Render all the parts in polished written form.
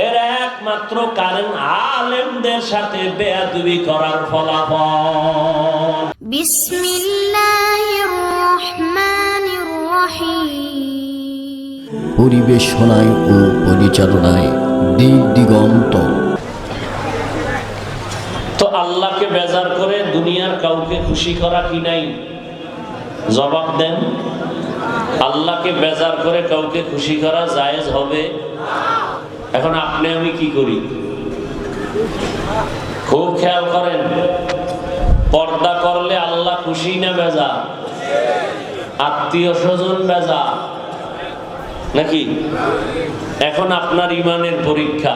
এর একমাত্র কারণ আলেমদের সাথে বেয়াদবি করার ফলাফল। বিসমিল্লাহির রহমানির রহিম। পরিবেশনায় ও পরিচালনায় দিক দিগন্ত। তো আল্লাহকে বেজার করে দুনিয়ার কাউকে খুশি করা কি নাই? জবাব দেন। আল্লাহকে বেজার করে কাউকে খুশি করা জায়েজ হবে? এখন আপনি আমি কি করি? খুব খেয়াল করেন, পর্দা করলে আল্লাহ খুশি না বেজা? আত্মীয় স্বজন বেজা নাকি? এখন আপনার ইমানের পরীক্ষা,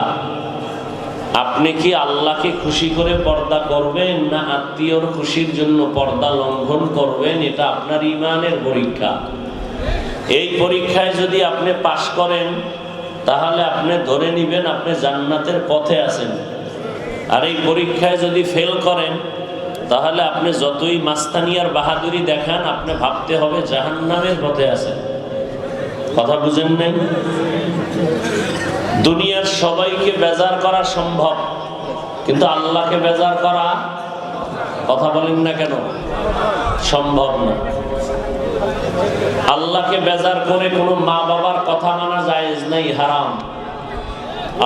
আপনি কি আল্লাহকে খুশি করে পর্দা করবেন না আত্মীয়র খুশির জন্য পর্দা লঙ্ঘন করবেন? এটা আপনার ইমানের পরীক্ষা। এই পরীক্ষায় যদি আপনি পাশ করেন তাহলে আপনি ধরে নিবেন আপনি জান্নাতের পথে আছেন। আর এই পরীক্ষায় যদি ফেল করেন তাহলে আপনি যতই মাস্তানিয়ার বাহাদুরি দেখান আপনি ভাবতে হবে জাহান্নামের পথে আছেন। কথা বুঝেন নাই? দুনিয়ার সবাইকে বেজার করা সম্ভব, কিন্তু আল্লাহকে বেজার করা, কথা বলেন না কেন, সম্ভব না। আল্লাহকে বেজার করে কোনো মা বাবার কথা মানা জায়েজ নাই, হারাম।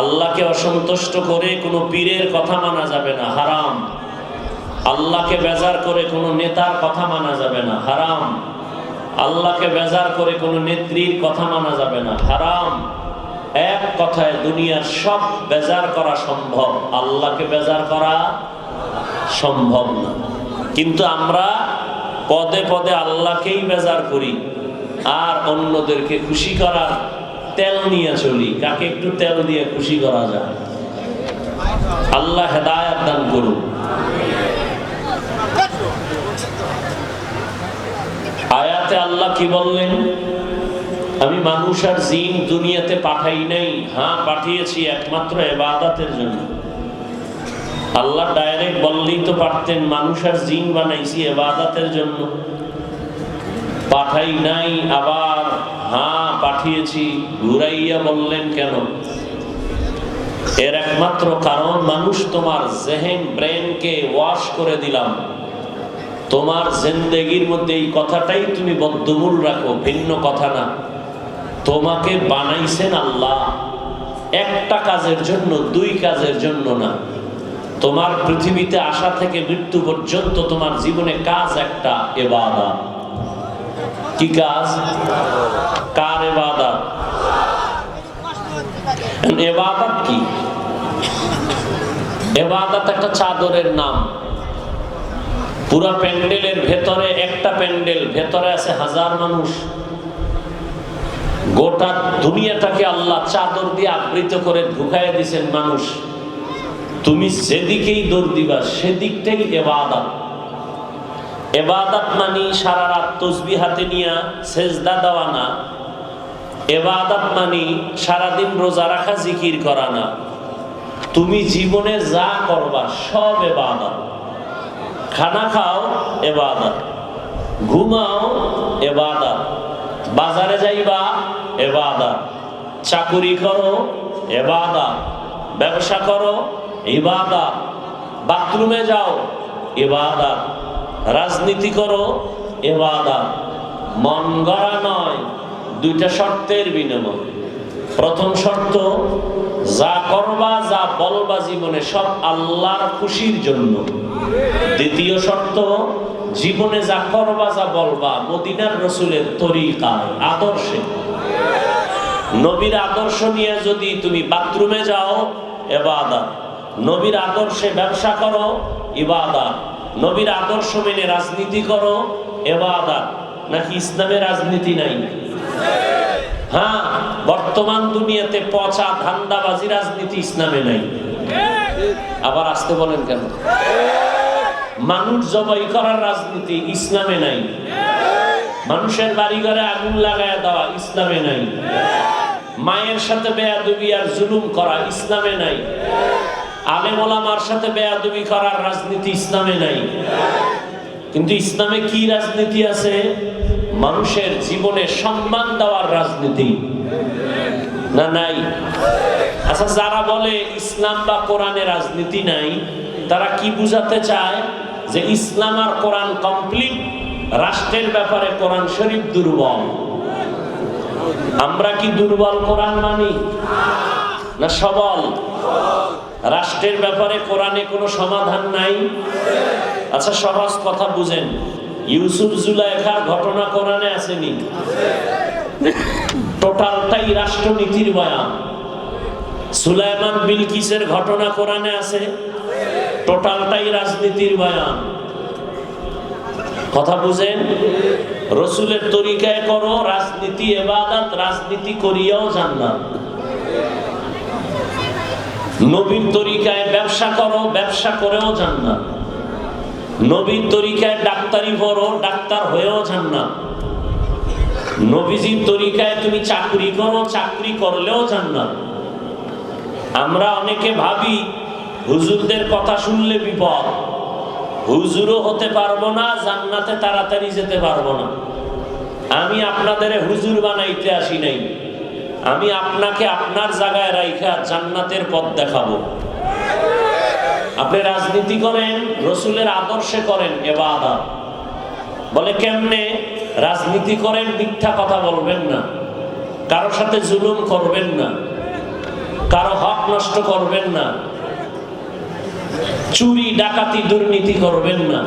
আল্লাহকে অসন্তুষ্ট করে কোনো পীরের কথা মানা যাবে না, হারাম। আল্লাহকে বেজার করে কোনো নেতার কথা মানা যাবে না, হারাম। আল্লাহকে বেজার করে কোনো নেত্রীর কথা মানা যাবে না, হারাম। এক কথায় দুনিয়ার সব বেজার করা সম্ভব, আল্লাহকে বেজার করা সম্ভব না। কিন্তু আমরা পদে পদে আল্লাহকেই বেজার করি আর অন্যদেরকে খুশি করার তেল নিয়ে চলি। কাকে একটু তেল দিয়ে খুশি করা যায়? আল্লাহ হেদায়েত দান করুন। আয়াতে আল্লাহ কি বললেন? আমি মানুষ আর জিন দুনিয়াতে পাঠাই নাই, হ্যাঁ পাঠিয়েছি একমাত্র ইবাদতের জন্য। আল্লাহ ডাইরেক্ট বললেই তো পারতেন মানুষ আর জিন বানাইছি ইবাদতের জন্য, পাঠাই নাই। আবার হ্যাঁ পাঠিয়েছি ঘুরাইয়া বললেন কেন? এর একমাত্র কারণ মানুষ তোমার জেহেন ব্রেনকে ওয়াশ করে দিলাম, তোমার জিন্দেগির মধ্যে এই কথাটাই তুমি বদ্ধমূল রাখো, ভিন্ন কথা না। তোমাকে বানাইছেন আল্লাহ একটা কাজের জন্য, দুই কাজের জন্য না। তোমার পৃথিবীতে আসা থেকে মৃত্যু পর্যন্ত তোমার জীবনে কাজ একটা, ইবাদত। কি কাজ? কার ইবাদত? ইবাদত কি? ইবাদত একটা চাদরের নাম। পুরা প্যান্ডেলের ভেতরে একটা প্যান্ডেল, ভেতরে আছে 1000 মানুষ। গোটা দুনিয়াটাকে আল্লাহ চাদর দিয়ে আবৃত করে ঢুকাইয়া দিয়েছেন মানুষ। তুমি যেদিকেই দৌড় দিবা সেদিকটাই ইবাদত। ইবাদত মানে সারা রাত তাসবিহ হাতে নিয়ে সেজদা দেওয়া না। ইবাদত মানে সারাদিন রোজা রাখা, জিকির করা না। তুমি জীবনে যা করবা সব ইবাদত। খানা খাও ইবাদত, ঘুমাও ইবাদত, বাজারে যাইবা ইবাদত, চাকুরি করো ইবাদত, ব্যবসা করো ইবাদত, বাথরুমে যাও ইবাদত, রাজনীতি করো ইবাদত। মন গড়া নয়, দুইটা শর্তের বিনিময়। প্রথম শর্ত, যা করবা যা বলবা জীবনে সব আল্লাহর খুশির জন্য। দ্বিতীয় শর্ত, জীবনে যা করবা যা বলবা মদিনার রাসূলের তরিকায়, আদর্শে। নবীর আদর্শ নিয়ে যদি তুমি বাথরুমে যাও ইবাদত, নবীর আদর্শে ব্যবসা করো ইবাদত, নবীর আদর্শ মেনে রাজনীতি করো ইবাদত। নাকি ইসলামে রাজনীতি নাই? হ্যাঁ, বর্তমান দুনিয়াতে পচা ধান্দাবাজি রাজনীতি ইসলামে নাই। আবার আসতে বলেন কেন? মানুষ জবাই করার রাজনীতি ইসলামে নাই। মানুষের বাড়ি ঘরে আগুন লাগায় দেওয়া ইসলামে নাই। মায়ের সাথে বেয়াদবি আর জুলুম করা ইসলামে নাই। আলেম ওলামার সাথে বেয়াদবি করার রাজনীতি ইসলামে নাই। কিন্তু ইসলামে কি রাজনীতি আছে? মানুষের জীবনে সম্মান দেওয়ার রাজনীতি। না নাই? আচ্ছা, যারা বলে ইসলাম বা কোরআনে রাজনীতি নাই, তারা কি বুঝাতে চায়? যে ইসলাম আর কোরআন কমপ্লিট, রাষ্ট্রের ব্যাপারে কোরআন শরীফ দুর্বল। আমরা কি দুর্বল কোরআন মানি না সবল? রাষ্ট্রের ব্যাপারে কোরআনে কোনো সমাধান নাই। আচ্ছা, সহজ কথা বুঝেন, ইউসুফ জুলাইখার ঘটনা কোরআনে আসেনি? টোটালটাই রাষ্ট্রনীতির বয়ান। সুলাইমান বিলকিসের ঘটনা কোরআনে আছে? টোটালটাই রাজনীতির বয়ান। কথা বুঝেন? রসুলের তরিকায় করো রাজনীতি ইবাদত, রাজনীতি করিয়াও জান্নাত। নবীর তরিকায় ব্যবসা করো, ব্যবসা করেও জান্নাত। নবীর তরিকায় ডাক্তারি পড়ো, ডাক্তার হয়েও জান্নাত। নবীজির তরিকায় তুমি চাকরি করো, চাকরি করলেও জান্নাত। আমরা অনেকে ভাবি হুজুরদের কথা শুনলে বিপদ, হুজুরও হতে পারবো না, জান্নাতে তাড়াতাড়ি যেতে পারবো না। আমি আপনাদের হুজুর বানাইতে আসি নাই, আমি আপনাকে আপনার জায়গায় রাইখা জান্নাতের পথ দেখাবো। আপনি রাজনীতি করেন, রসুলের আদর্শে করেন ইবাদত। বলে কেমনে? রাজনীতি করেন, মিথ্যা কথা বলবেন না, কারোর সাথে জুলুম করবেন না, কারো হক নষ্ট করবেন না, চুরি ডাকাতি দুর্নীতি করবেন না।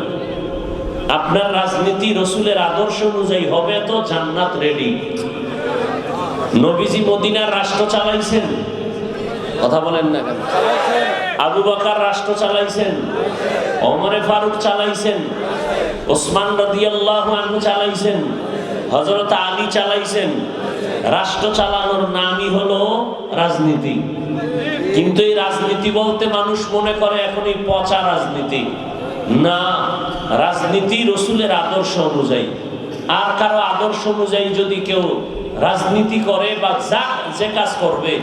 আপনার রাজনীতি রসুলের আদর্শ অনুযায়ী হবে তো জান্নাত রেডি। নবীজি মদিনার রাষ্ট্র চালাইছেন, কথা বলেন না কেন? আবু বকর রাষ্ট্র চালাইছেন, ওমরে ফারুক চালাইছেন, ওসমান রাদিয়াল্লাহু আনহু চালাইছেন, হযরত আলী চালাইছেন। রাষ্ট্র চালানোর নামই হলো রাজনীতি। কিন্তু এই রাজনীতি বলতে মানুষ মনে করে এখন এই পচা রাজনীতি। না, রাজনীতি রসুলের আদর্শ অনুযায়ী। আর কারো আদর্শ অনুযায়ী যদি কেউ রাজনীতি করে বা যে কাজ করবে,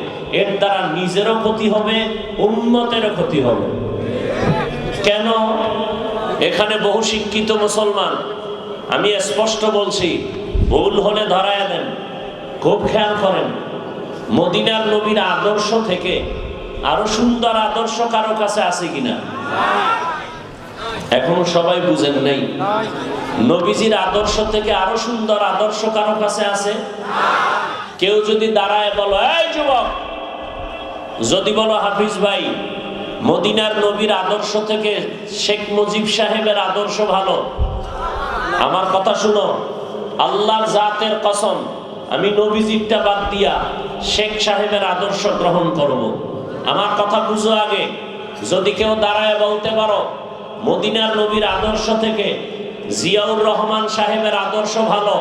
এর দ্বারা নিজেরও ক্ষতি হবে, উম্মতেরও ক্ষতি হবে। কেন? এখানে বহু শিক্ষিত মুসলমান, আমি স্পষ্ট বলছি, ভুল হলে ধরায় দেন। খুব খেয়াল করেন, মদিনার নবীর আদর্শ থেকে আরো সুন্দর আদর্শ কারো কাছে আছে কিনা? এখনো সবাই বুঝেন নাই। নবীজির আদর্শ থেকে আরো সুন্দর আদর্শ কারো কাছে আছে? কেউ যদি দাঁড়ায় বলো, এই যুবক, যদি বলো হাফিজ ভাই, মদিনার নবীর আদর্শ থেকে শেখ মুজিব সাহেবের আদর্শ ভালো, আমার কথা শুনো, আল্লাহর জাতের কসম, আমি নবীজিরটা বাদ দিয়া শেখ সাহেবের আদর্শ গ্রহণ করব। আমার কথা বুঝো আগে। যদি কেউ দাঁড়ায় বলতে পারো মদিনার নবীর আদর্শ থেকে জিয়াউর রহমান সাহেবের আদর্শ ভালো,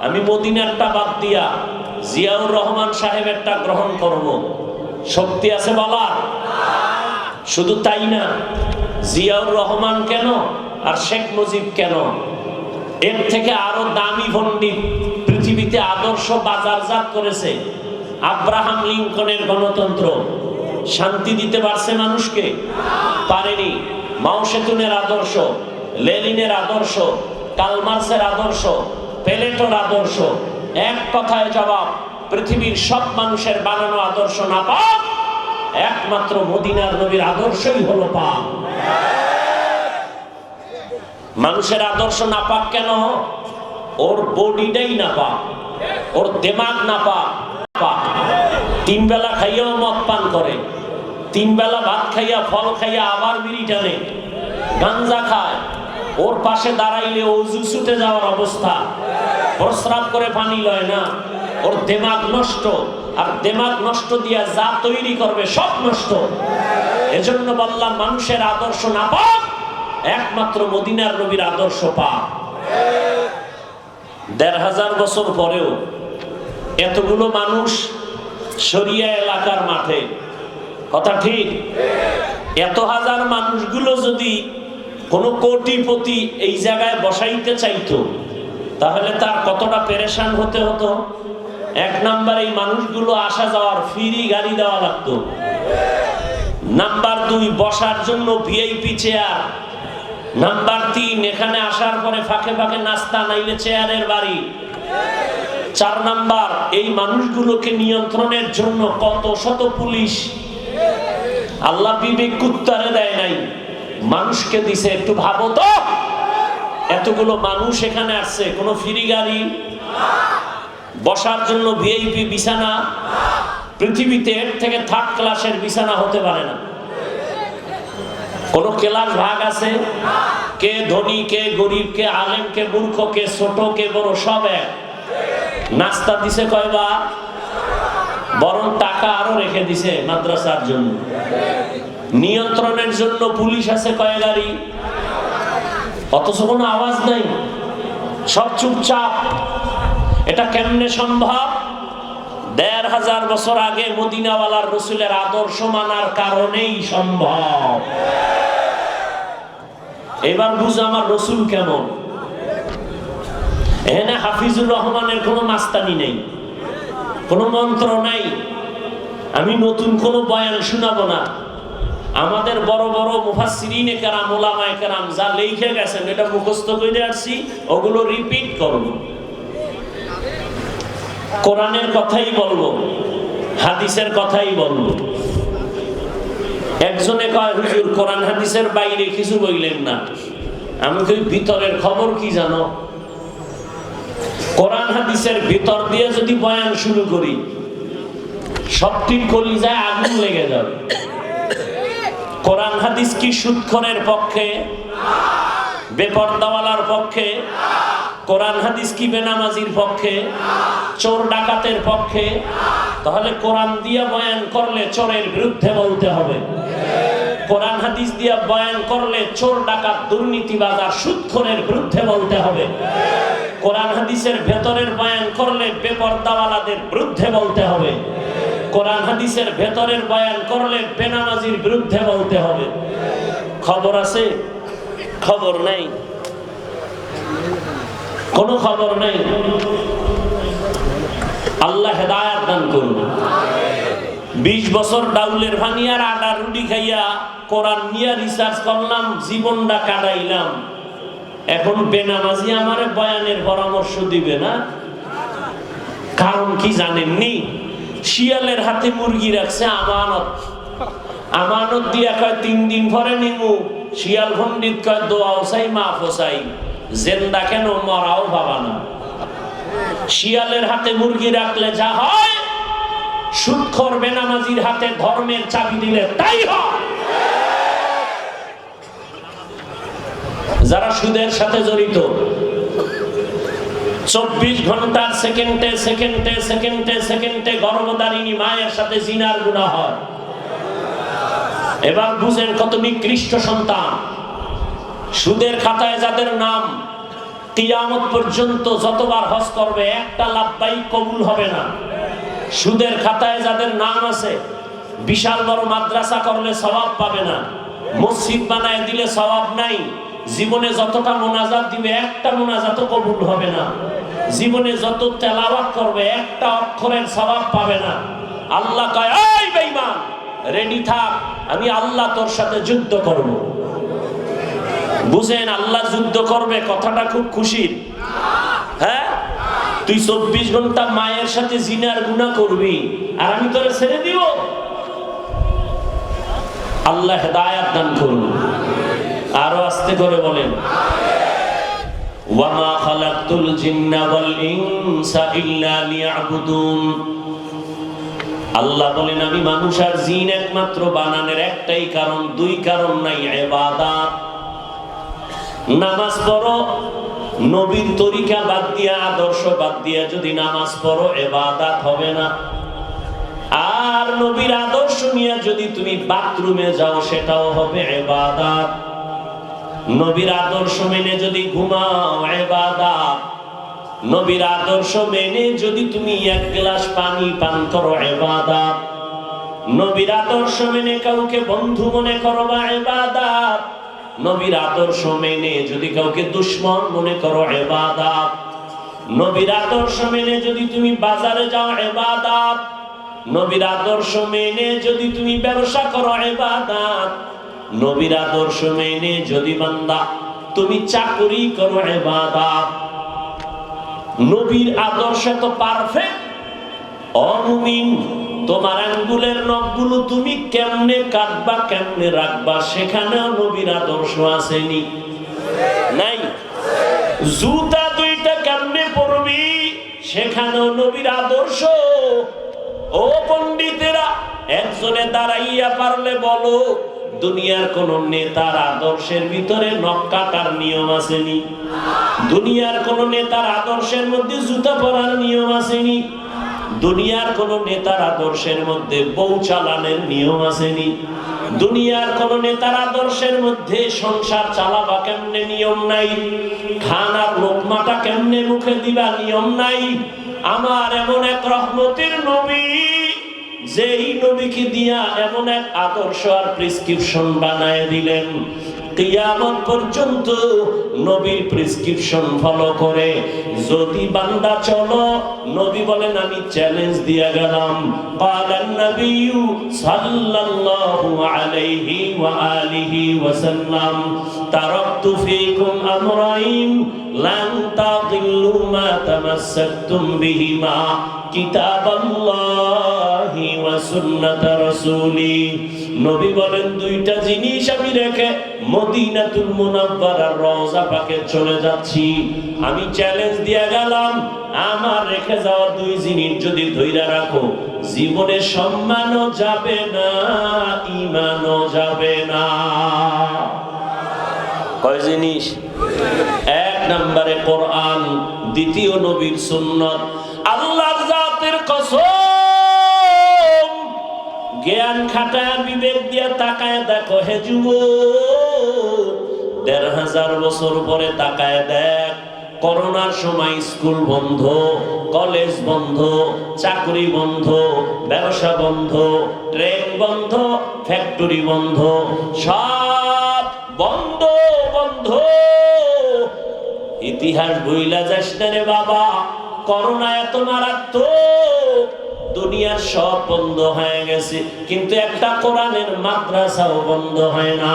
আমি মদিনারটা বাদ দিয়া জিয়াউর রহমান সাহেবেরটা গ্রহণ করব, শক্তি আছে বলার? শুধু তাই না, জিয়াউর রহমান কেন আর শেখ মুজিব কেন, এর থেকে আরো দামি পণ্ডিত পৃথিবীতে আদর্শ বাজারজাত করেছে। আব্রাহাম লিঙ্কনের গণতন্ত্র শান্তি দিতে পারছে মানুষকে? পারেনি। মাও সেতুনের আদর্শ, লেনিনের আদর্শ, কার্ল মার্ক্সের আদর্শ, প্লেটোর আদর্শ, এক কথায় জবাব, পৃথিবীর সব মানুষের বানানো আদর্শ না পাক, একমাত্র মদিনার নবীর আদর্শই হলো পাক। মানুষের আদর্শ না পাক কেন? ওর বডিটাই না পাক, ওর দিমাগ না পাক। তিন বেলা খাইয়াও মদ পান করে, তিন বেলা ভাত খাইয়া ফল খাইয়া আবার বিড়ি টানে, গাঞ্জা খায়, ওর পাশে দাঁড়াইলে অজু ছুটে যাওয়ার অবস্থা, প্রস্রাব করে পানি লয় না, ওর দিমাগ নষ্ট। আর দিমাগ নষ্ট দিয়া যা তৈরি করবে সব নষ্ট। এজন্য বললাম মানুষের আদর্শ না পাক, একমাত্র মদিনার নবীর আদর্শ পাক। ১৫০০ বছর পরেও এতগুলো মানুষ শরিয়া এলাকার মাঠে, কথা ঠিক? এত হাজার মানুষগুলো যদি কোনো কোটিপতি এই জায়গায় বসাইতে চাইতো, তাহলে তার কতটা পেরেশান হতে হতো। এক নাম্বার, এই মানুষগুলো আসা যাওয়ার ফ্রি গাড়ি দেওয়া লাগতো। নাম্বার ২, বসার জন্য ভিআইপি চেয়ার। নাম্বার ৩, এখানে আসার পরে ফাঁকে ফাঁকে নাস্তা, নাইলে চেয়ারের বাড়ি। 4 নাম্বার, এই মানুষগুলোকে নিয়ন্ত্রণের জন্য কত শত পুলিশ। আল্লাহ বিবেক কুত্তারে দেয় নাই, মানুষকে দিছে। একটু ভাবো তো, এতগুলো মানুষ এখানে আসছে, কোনো ফ্রি গাড়ি, বসার জন্য ভিআইপি বিছানা, পৃথিবীতে এর থেকে 3rd ক্লাসের বিছানা হতে পারে না। কোনো ক্লাস ভাগ আছে? কে ধনী, কে গরিব, কে আলেম, কে মূর্খ, কে ছোট, কে বড়, সব এক। নাস্তা দিছে কয়বার? বরং টাকা আরো রেখে দিছে মাদ্রাসার জন্য। নিয়ন্ত্রণের জন্য পুলিশ আছে কয় গাড়ি, অথচ কোনো আওয়াজ নাই, সব চুপচাপ। এটা কেমনে সম্ভব? 1500 বছর আগে মদিনাওয়ালার রসুলের আদর্শ মানার কারণেই সম্ভব। এবার বুঝো আমার রসুল কেমন। এখানে হাফিজুর রহমানের কোনো মাস্তানি নেই, কোনো মন্ত্র নাই। আমি নতুন কোনো বয়ান শোনাবো না। আমাদের বড় বড় মুফাসসিরিনে কেরাম, উলামায়ে কেরাম যা লিখে গেছেন এটা মুখস্থ করে আসছি, ওগুলো রিপিট করব। কোরআনের কথাই বলবো, হাদিসের কথাই বলবো। একজনে কয় হুজুর কোরআন হাদিসের বাইরে কিছু বললেন না। আমি কই ভিতরের খবর কি জানো? কোরআন হাদিসের ভিতর দিয়ে যদি বয়ান শুরু করি, সবটি কলিজায় আগুন লেগে যাবে। কোরআন হাদিস কি সুদখোরের পক্ষে, বেপরদাওয়ালার পক্ষে? কোরআন হাদিস কি বেনামাজির পক্ষে, চোর ডাকাতের পক্ষে? তাহলে কোরআন দিয়া বয়ান করলে চোরের বিরুদ্ধে বলতে হবে। কোরআন হাদিস দিয়া বয়ান করলে চোর ডাকাত দুর্নীতিবাজ আর সুদখোরের বিরুদ্ধে বলতে হবে। কোরআন হাদিসের ভেতরের বয়ান করলে বেপরদাওয়ালাদের বিরুদ্ধে বলতে হবে। কোরআন হাদিসের ভেতরের বয়ান করলে বেনামাজির বিরুদ্ধে বলতে হবে। খবর আছে? খবর নেই, কোনো খবর নেই। আল্লাহ হেদায়েত দান করুন। 20 বছর ডাউলের ভানি আর আডার রুটি খাইয়া কোরআন নিয়ে রিসার্চ করলাম, জীবনটা কাটাইলাম। এখন বেনামাজি আমারে বয়ানের পরামর্শ দিবে না? কারণ কি জানেননি? শিয়ালের হাতে মুরগি রাখছে আমানত। আমানত দিয়া কয় 3 দিন পরে নিমু। শিয়াল পণ্ডিত কয় দোয়াও চাই, মাফও চাই, জেন্দা কেন মরাও ভাবা না। শিয়ালের হাতে মুরগি রাখলে যা হয়, সুদখোর বেনামাজির হাতে ধর্মের চাবি দিলে তাই হয়। যারা সুদের সাথে জড়িত, 24 ঘন্টার সেকেন্ডে সেকেন্ডে সেকেন্ডে সেকেন্ডে গর্ভধারিণী মায়ের সাথে জিনার গুনাহ হয়। এবার বুঝেন কত নিকৃষ্ট সন্তান। সুদের খাতায় যাদের নাম, কিয়ামত পর্যন্ত যতবার হজ করবে একটা লাভবাই কবুল হবে না। সুদের খাতায় যাদের নাম আছে, বিশাল বড় মাদ্রাসা করলে সওয়াব পাবে না, মসজিদ বানায় দিলে সওয়াব নাই, জীবনে যতটা মোনাজাত দিবে একটা মোনাজাতও কবুল হবে না, জীবনে যত তেলাওয়াত করবে একটা অক্ষরের সওয়াব পাবে না। আল্লাহ কয়, এই বেঈমান রেডি থাক, আমি আল্লাহ তোর সাথে যুদ্ধ করব। বুঝেন, আল্লাহ যুদ্ধ করবে কথাটা খুব খুশির। হ্যাঁ, তুই 24 ঘন্টা মায়ের সাথে জিনার গুনাহ করবি আর আমি তোরে ছেড়ে দিব? আল্লাহ হেদায়েত দান করুন। আরো আস্তে করে বলেন, ওয়ামা খালাকতুল জিন্না ওয়াল ইনসা ইল্লা লিয়াবুদুন। আল্লাহ বলেন আমি মানুষ আর জিন একমাত্র বানানোর একটাই কারণ, 2 কারণ নাই, ইবাদত। নামাজ পড়ো, নবীর তরিকা বাদ দিয়া, আদর্শ বাদ দিয়া যদি নামাজ পড়ো, ইবাদত হবে না। আর নবীর আদর্শ নিয়ে যদি তুমি বাথরুমে যাও, সেটাও হবে ইবাদত। নবীর আদর্শ মেনে যদি ঘুমাও, ইবাদত। নবীর আদর্শ মেনে যদি তুমি 1 গ্লাস পানি পান করো, ইবাদত। নবীর আদর্শ মেনে কাউকে বন্ধু মনে করো, ইবাদত। নবীর আদর্শ মেনে যদি কাউকে দুশমন মনে করো, ইবাদত। নবীর আদর্শ মেনে যদি তুমি বাজারে যাও, ইবাদত। নবীর আদর্শ মেনে যদি তুমি ব্যবসা করো, ইবাদত। নবীর আদর্শ মেনে যদি বান্দা তুমি চাকরি করো, ইবাদত। নবীর আদর্শ তো পারফেক্ট। অমুমিন, তোমার আঙ্গুলের নখগুলো তুমি কেমনে কাটবা, কেমনে রাখবা, সেখানেও নবীর আদর্শ আসেনি? নাই। জুতা দুইটা কেমনে পরবি, সেখানেও নবীর আদর্শ। ও পণ্ডিতেরা, একজনে দাঁড়াইয়া পারলে বলো, দুনিয়ার কোন নেতার আদর্শের ভিতরে নখ কাটার নিয়ম আসেনি? দুনিয়ার কোন নেতার আদর্শের মধ্যে জুতা পরার নিয়ম আসেনি? দুনিয়ার কোন নেতার আদর্শের মধ্যে বউ চালানোর নিয়ম আসেনি? দুনিয়ার কোন নেতার আদর্শের মধ্যে সংসার চালাবা কেমনে নিয়ম নাই? খানার লোকমাটা কেমনে মুখে দিবা নিয়ম নাই? আমার এমন এক রহমতের নবী, যেই নবীকে দিয়া এমন এক আদর্শ আর প্রেসক্রিপশন বানায় দিলেন, কিয়ামত পর্যন্ত নবীর প্রেসক্রিপশন ফলো করে যদি বান্দা চলো, নবী বলেন আমি চ্যালেঞ্জ দিয়া গেলাম। ক্বালান নবিয়্যু সাল্লাল্লাহু আলাইহি ওয়া আলিহি ওয়াসাল্লাম, তারাকতু ফীকুম আমরাইন লান তাদিল্লু মা তামাসসাকতুম বিহিমা কিতাবাল্লাহি ওয়া সুন্নাত রাসূলি। নবী বলেন দুইটা জিনিস আমি রেখে মদিনাতুল মুনাওয়ারার রওজা পাকে চলে যাচ্ছি। আমি চ্যালেঞ্জ দিয়া গেলাম, আমার রেখে যাওয়া দুই জিনিস যদি ধইরা রাখো, জীবনে সম্মানও যাবে না, ঈমানও যাবে না। কয় জিনিস? এক নম্বরে কোরআন, দ্বিতীয় নবীর সুন্নাত। আল্লাহর জাতের কসম, জ্ঞান খাটায় বিবেক দিয়া তাকায় দেখো হে যুবক, ১৫০০ বছর পরে তাকায় দেখ, করোনার সময় স্কুল বন্ধ, কলেজ বন্ধ, চাকরি বন্ধ, ব্যবসা বন্ধ, ট্রেন বন্ধ, ফ্যাক্টরি বন্ধ, সব বন্ধ বন্ধ। ইতিহাস ভুইলা যাস না রে বাবা, করোনা এত মারাত্মক, দুনিয়ার সব বন্ধ হয়ে গেছে, কিন্তু একটা কোরআনের মাদ্রাসাও বন্ধ হয় না।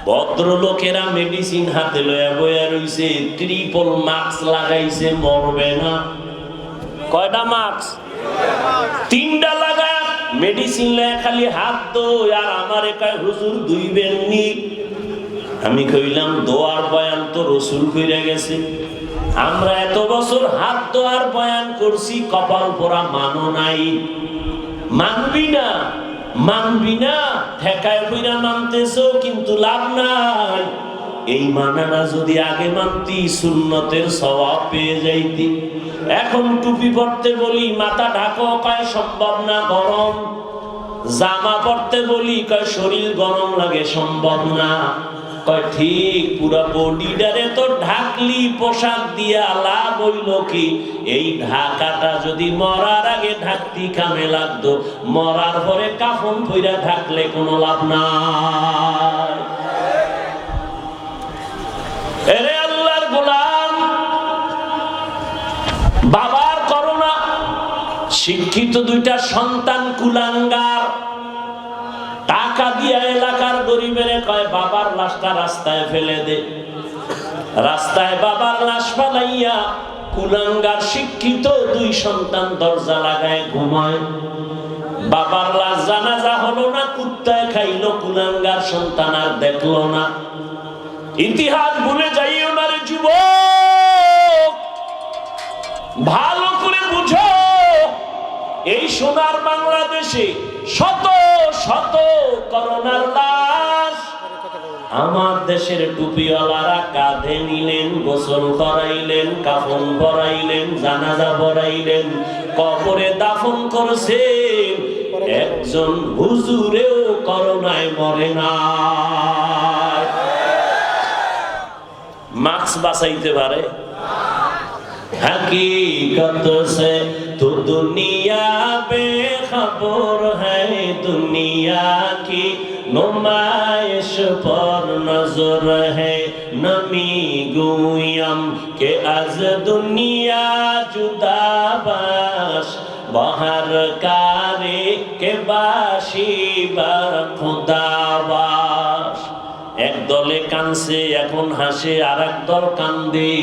ভদ্রলোকেরা মেডিসিন হাতে লয়া বয়া রইছে, ট্রিপল মাস্ক লাগাইছে, মরবে না। কয়টা মাস্ক? 3টা লাগায় মেডিসিন লয়া খালি হাত দোয়, আর আমারে কয় হুজুর ধুইবেননি। আমি কইলাম দোয়ার বয়ান তো রসুল কইরা গেছে, আমরা এত বছর হাত দোয়ার বয়ান করছি, কপাল পোড়া মানো নাই। মানবি না, মানবি না, ঠেকায় কইরা মানতেছো, কিন্তু লাভ নাই। এই মানানা যদি আগে মানতি, সুন্নতের সওয়াব পেয়ে যাইতি। এখন টুপি পরতে বলি, মাথা ঢাকো, কয় সম্ভব না, গরম। জামা পরতে বলি, কয় শরীর গরম লাগে, সম্ভব না। কয় ঠিক, পুরা বডিটারে তো ঢাকলি পোশাক দিয়া, লাভ হইল কি? এই ঢাকাটা যদি মরার আগে ঢাকতি কামে লাগতো, মরার পরে কাফন পইরা ঢাকলে কোনো লাভ নাই। এরে আল্লাহর গোলাম, বাবার করোনা, শিক্ষিত 2টা সন্তান কুলাঙ্গার, টাকা দিয়া এলাকার গরিবের কয় বাবার লাশটা রাস্তায় ফেলে দে। রাস্তায় বাবার লাশ ফেলাইয়া কুলাঙ্গার শিক্ষিত 2 সন্তান দরজা লাগায় ঘুমায়। বাবার লাশ জানাজা হলো না, কুত্তায় খাইলো, কুলাঙ্গার সন্তান আর দেখলো না। ইতিহাস ভুলে যাইও না রে যুবক, ভালো করে বুঝো, এই সোনার বাংলাদেশে শত শত করোনার লাশ আমার দেশের টুপিওয়ালারা কাঁধে নিলেন, গোসল করাইলেন, কাফন পরাইলেন, জানাজা পড়াইলেন, কবরে দাফন করছেন। একজন হুজুরেও করোনায় মরে না। মাস্ক বাঁচাইতে পারে? हकीकत से तो दुनिया बेखबर है, दुनिया की नुमाइश पर नजर है। नमी गुयम के आज दुनिया जुदा बाश, बाहर कारे के बाशी बर खुदा बाश। एक দলে কানছে এখন হাসে, আর এক দল কান্দে।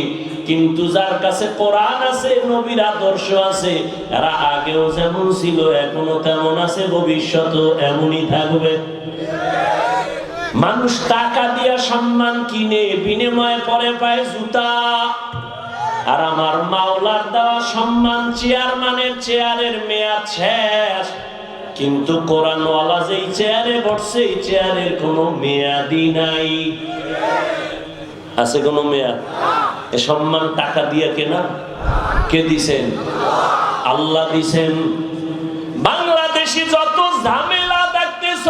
কিন্তু যার কাছে কোরআন আছে, নবীর আদর্শ আছে, এরা আগেও যেমন ছিল এখনো তেমন আছে, ভবিষ্যতেও এমনই থাকবে। মানুষ টাকা দিয়া সম্মান কিনে, বিনিময়ে পরে পায় জুতা। আর আমার মাওলার দেওয়া সম্মান চেয়ারম্যানের চেয়ারের মেয়াদ শেষ, কিন্তু কোরআনওয়ালা যেই চেয়ারে বসছে এই চেয়ারের কোনো মেয়াদই নাই। আছে কোনো মেয়াদ? এ সম্মান টাকা দিয়ে কেনা? কে দিছেন? আল্লাহ দিছেন। বাংলাদেশি যত ঝামেলা দেখতেছ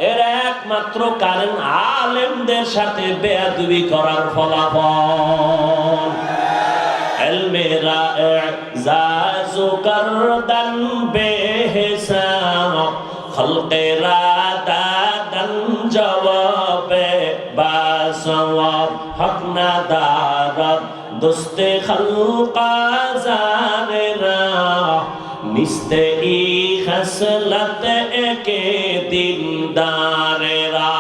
এর একমাত্র কারণ আলেমদের সাথে বেয়াদবি করার ফলাফল। এলমেরা এজাজু করদান বেহিসাব, খলকেরা দাদান জবাবে বাসওয়াব, হক না দারদ দোস্তে খলকা জানেরা, নিস্তে ই খসলত একে দিনদারেরা।